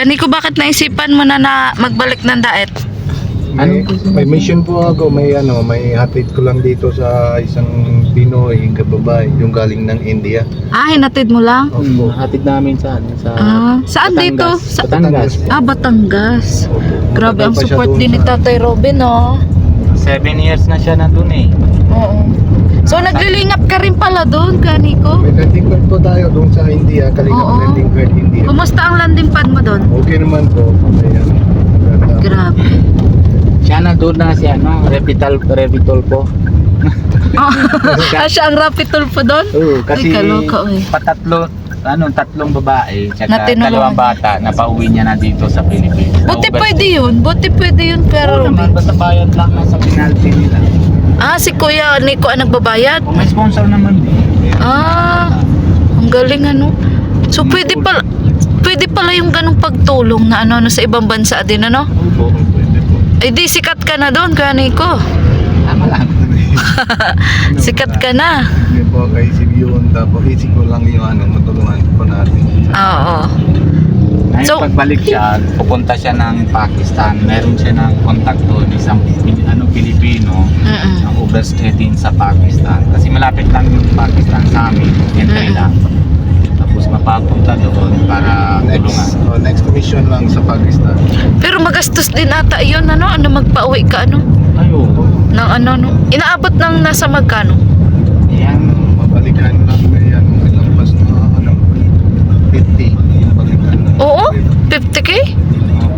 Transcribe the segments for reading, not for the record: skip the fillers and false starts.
Kuya Nico, bakit naisipan mo na magbalik ng Daet? May mission po ako, may hatid ko lang dito sa isang Pinoy, kababae, yung galing ng India. Hinatid mo lang? Opo. Hatid namin sa Saan dito? Batangas. Batangas. Grabe ang Matagal pa siya support doon din ni sa- Tatay Robin, oh. 7 years na siya nandun eh. Oo. So naglilingap ka rin pala doon, Kuya Nico? May landing pad po tayo doon sa India, Oo. Kalingap landing pad India. Kumusta ang landing pad mo doon? Okay naman po. Ayan. Grabe. Siya nandun na si Revital po. Siya ang rapid tulpo doon? Oo, kasi Ay, kaloka, eh. tatlong babae, Na tsaka tinulungan dalawang bata na pauwi niya na dito sa Pilipinas. Buti pwede yun. Buti pwede yun, Kuya Oo naman, Robin. basta bayad lang na sa penalty nila. Si Kuya Nico ang nagbabayad? Kung may sponsor naman din. Ang galing ano. So pwede pala yung ganong pagtulong na ano sa ibang bansa din, ano? Oo, Pwede po. Eh di sikat ka na doon, Kuya Nico. tama lang. Sikat ka na. Hindi po, kaisip yun. Tapos isip ko lang yung matulungan po natin. Oo. Ngayon So- pagbalik siya, pupunta siya ng Pakistan. Meron siya ng contact doon, isang Pilipino Mm-mm. ng overstay din sa Pakistan. Kasi malapit lang yung Pakistan sa amin, entry lang. Tapos mapapunta doon para tulungan. Next mission lang sa Pakistan. Pero magastos din ata yun, ano? Magpa-uwi ka, ano? Ayo, Ng ano, no? Inaabot ng nasa magkano? yan. Mabalikan lang na yan. Ilang basta 50 yung balikan. Oo? 50K?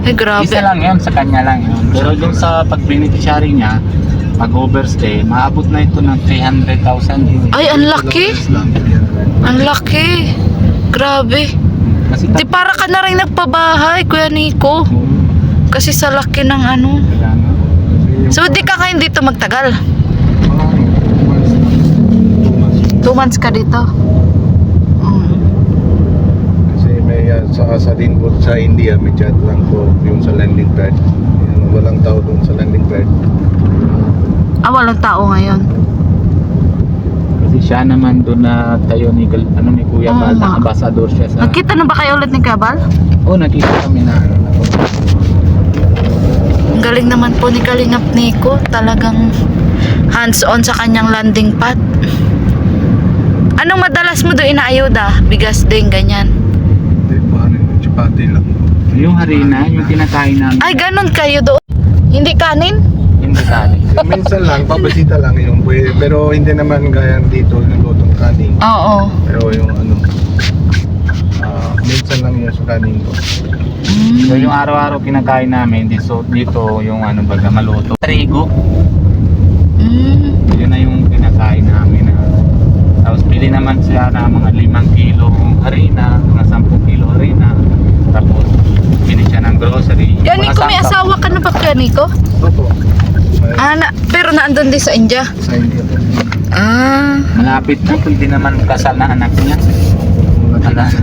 Ay, grabe. Isa lang yun, sa kanya lang yun. Pero dun sa pag-beneficiary niya, pag-overstay, maabot na ito ng 300,000. Ay, ang laki. Lang yan. Ang laki. Grabe. Kasi Di para ka na rin nagpabahay, Kuya Nico. Kasi sa laki ng ano. So, di ka ngayon dito magtagal? 2 months ka dito? Kasi may sa din po sa India, may chat lang po yung sa landing pad. Yan, walang tao doon sa landing pad. Walang tao ngayon. Kasi siya naman doon na tayo ni Kuya Oo Bal, nga. na ambassador siya sa... Nagkita na ba kayo ulit ni Kabal? Oo, nakita kami na Ang galing naman po ni Kalingap Nico. Talagang hands-on sa kanyang landing pad. Anong madalas mo doon inaayuda? Bigas din, ganyan. Hindi pa yung chapati lang. yung harina, yung kinakain namin. Ay, ganun kayo doon? Hindi kanin? Hindi tali. Minsan lang, papasita lang yung pwede. Pero hindi naman gaya dito yung lutong kanin. Oo. Pero yung minsan lang yung sa kanin ko. So yung araw-araw kinakain namin dito yung baga maluto. Trigo. Yun na yung kinakain namin. Tapos pili naman siya na mga 5 kilo harina, mga 10 kilo harina. Tapos pili siya ng grocery. Yan, Nico, may asawa ka na ba kaya, Nico? Opo. Pero naandun din sa India. Sa India po. Malapit na, pwede naman kasal na anak niya.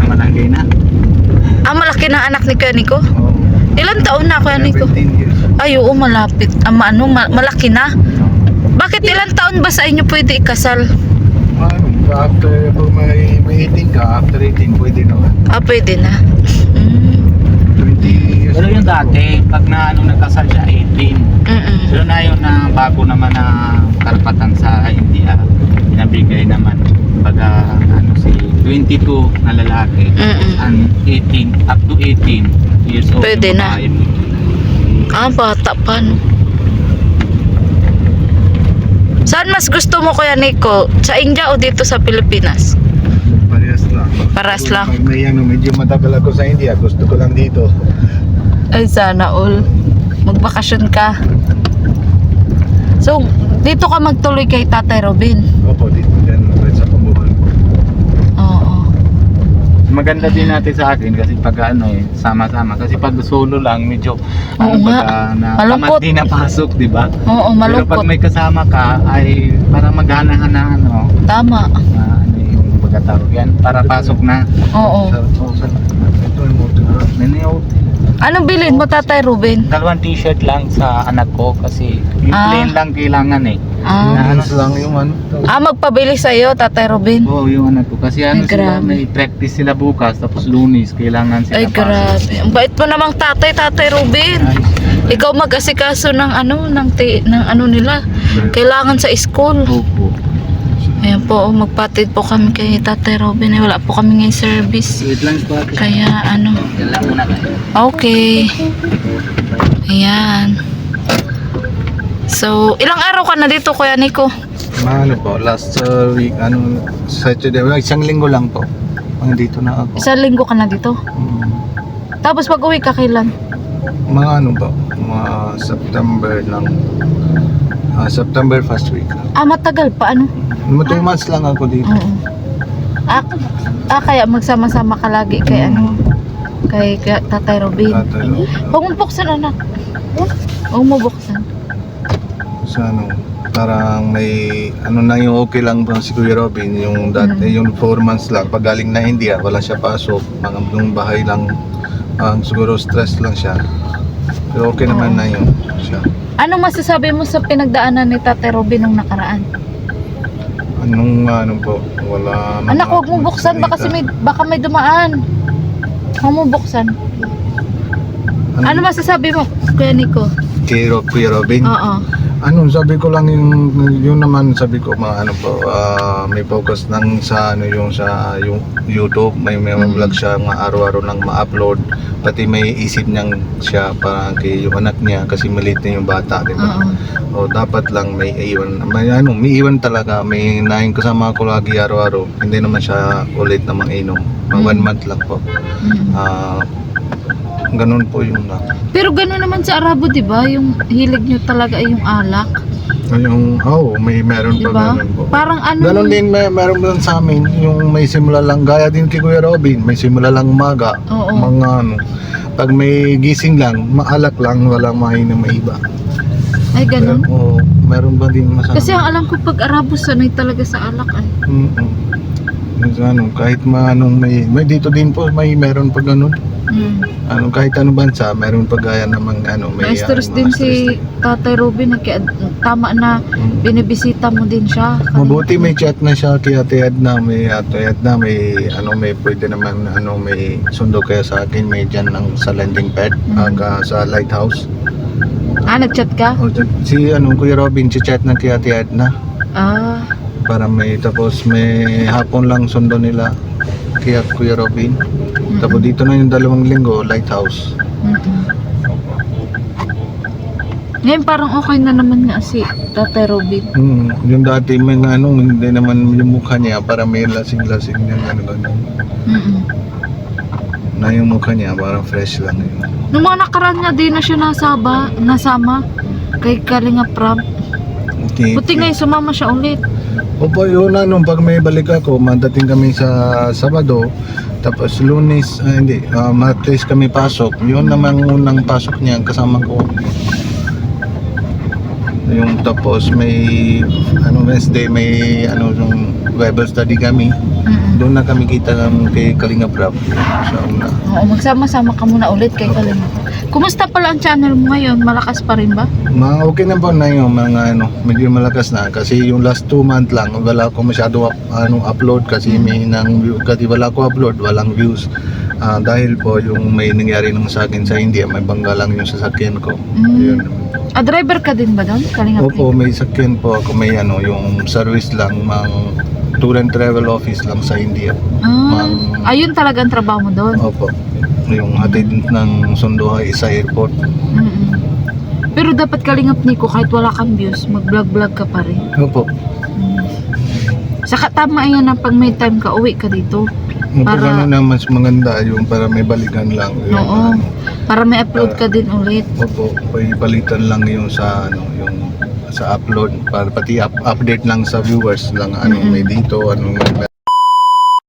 Malaki na. Malaki na anak ni Kuya Nico? Oo. Ilan taon na, Kuya Nico? 17 years. Ay, oo, malapit. Malaki na. Bakit ilang taon ba sa inyo pwede ikasal? After may 18 ka, after 18 pwede naman. Pwede na. 20 years. Pero yung dati, pag nagkasal siya, 18. Pero na yun na bago naman na karapatan sa India, pinabigay naman baga si 22 na lalaki and 18 up to 18 years old Pwede yung na. babae. Bata pa, no? Saan mas gusto mo, Kuya Nico? Sa India o dito sa Pilipinas? Parehas lang. Parehas lang. Pag medyo matagal ako sa India, gusto ko lang dito. Ay, sana all. Magbakasyon ka. So, dito ka magtuloy kay Tatay Robin. Opo, dito yan sa pambuhan ko. Oo. Maganda din natin sa akin kasi pag sama-sama kasi pag solo lang medyo Oo nga. Malungkot. tamad din na pasok, di ba? Oo, Pero pag malungkot. may kasama ka ay parang maghana-hana Tama. yung pagkatawag yan para pasok na. Oo. Ito yung motor. Anong bilhin mo, Tatay Robin? 2 t-shirt lang sa anak ko kasi yung Ah. plain lang kailangan Enhance lang yung ano. Magpabili sa'yo, Tatay Robin. Oo, yung anak ko. Kasi Ay, ano sila, grabe. may practice sila bukas, tapos Lunes, kailangan sila Ay, grabe. Ang bait mo namang Tatay Robin. Ikaw mag-asikaso ng nila. Kailangan sa school. Opo. Ayan po, magpatid po kami kay Tatay Robin. Wala po kami ngayon service. Wait lang po. Kaya Yan lang muna kayo. okay. Ayan. So, ilang araw ka na dito, Kuya Nico? Ano po, last week, Saturday, isang linggo lang po. Dito na ako. Isang linggo ka na dito. Tapos pag-uwi ka kailan? Mga ano po, mga September lang. September first week lang. Matagal pa, ano? 2 months lang ako dito. Oo. Kaya magsama-sama ka lagi kay kay Tatay Robin. Huwag mo buksan, anak. Huwag mo buksan. Sa parang may na yung okay lang po si Kuya Robin, yung dati yung 4 months lang pag galing na India, wala siya pasok, mga yung bahay lang, siguro stress lang siya, pero okay naman na yun siya. Anong masasabi mo sa pinagdaanan ni Tatay Robin nung nakaraan? Anong po, wala Anak, huwag mo buksan, baka may dumaan. Huwag mo buksan. Ano masasabi mo, Kuya Nico? Kuya Robin? Oo. Sabi ko lang yung naman, sabi ko may focus lang sa yung YouTube, may vlog siya nga araw-araw lang ma-upload, pati may isip niyang siya para kay yung anak niya kasi maliit na yung bata, di ba? O dapat lang may iwan talaga, may nain kasama ko lagi araw-araw, hindi naman siya ulit na mang-inom, 1 month lang po. Ganun po yung Pero ganun naman sa Arabo, di ba? Yung hilig nyo talaga ay yung alak. may meron Di pa ba? ganun po. Parang Ganon din meron din sa amin, yung may simula lang, gaya din kay Kuya Robin, may simula lang umaga, Oo. mga pag may gising lang, maalak lang, walang mainom na iba. Ay, ganun. Oo, meron ba din masama? Kasi ang alam ko pag Arabo, sanay talaga sa alak ay. Kahit may dito din po, meron pa ganun. Kahit bansa, meron pa gaya namang may Na-stress din si Tatay Robin, kaya tama na binibisita mo din siya. Mabuti may chat na siya kay Ate Edna, may pwede naman may sundo kaya sa akin, may dyan sa landing pad hanggang sa lighthouse. Nag-chat ka? Si Kuya Robin, si chat na kay Ate Edna para tapos may hapon lang sundo nila kay Kuya Robin. Tapos dito na yung 2 linggo, lighthouse. Ngayon parang okay na naman nga si Tatay Robin. Yung dati may hindi naman yung mukha niya, para may lasing-lasing yung gano'n. Na yung mukha niya, parang fresh lang yun. Nung mga nakaraan nga din na siya nasama kay Kalinga Prab. Okay. Buti ngayon sumama siya ulit. Opo, yun pag may balik ako, madating kami sa Sabado, tapos Lunes, Martes kami pasok. Yun naman unang pasok niya, kasama ko. Yung tapos may Wednesday may yung Bible study kami. Doon na kami kita kay Kalinga Prab sa una. Oo, magsama-sama ka muna ulit kay Kalinga. Kumusta pala ang channel mo ngayon? Malakas pa rin ba? Okay na po na yung medyo malakas na kasi yung last 2 months lang wala ko masyado upload kasi may view kasi wala ko upload, walang views. Dahil po yung may nangyari nung sa akin sa India, may bangga lang yung sasakyan ko. Yun. Driver ka din ba doon? Kalinga Prab? Opo, may sakyan po ako, may yung service lang, tour and travel office lang sa India. Ayun talaga ang trabaho mo doon? Opo, yung hatid ng sunduhay sa airport. Pero dapat Kalingap Nico, kahit wala kang views, mag-vlog-vlog ka pa rin. Opo. Saka tama yan na pag may time ka, uwi ka dito. Para na mas maganda yung para may balikan lang. Oo. Para may upload ka din ulit. Opo, palitan lang yung sa yung sa upload para pati update lang sa viewers lang may dito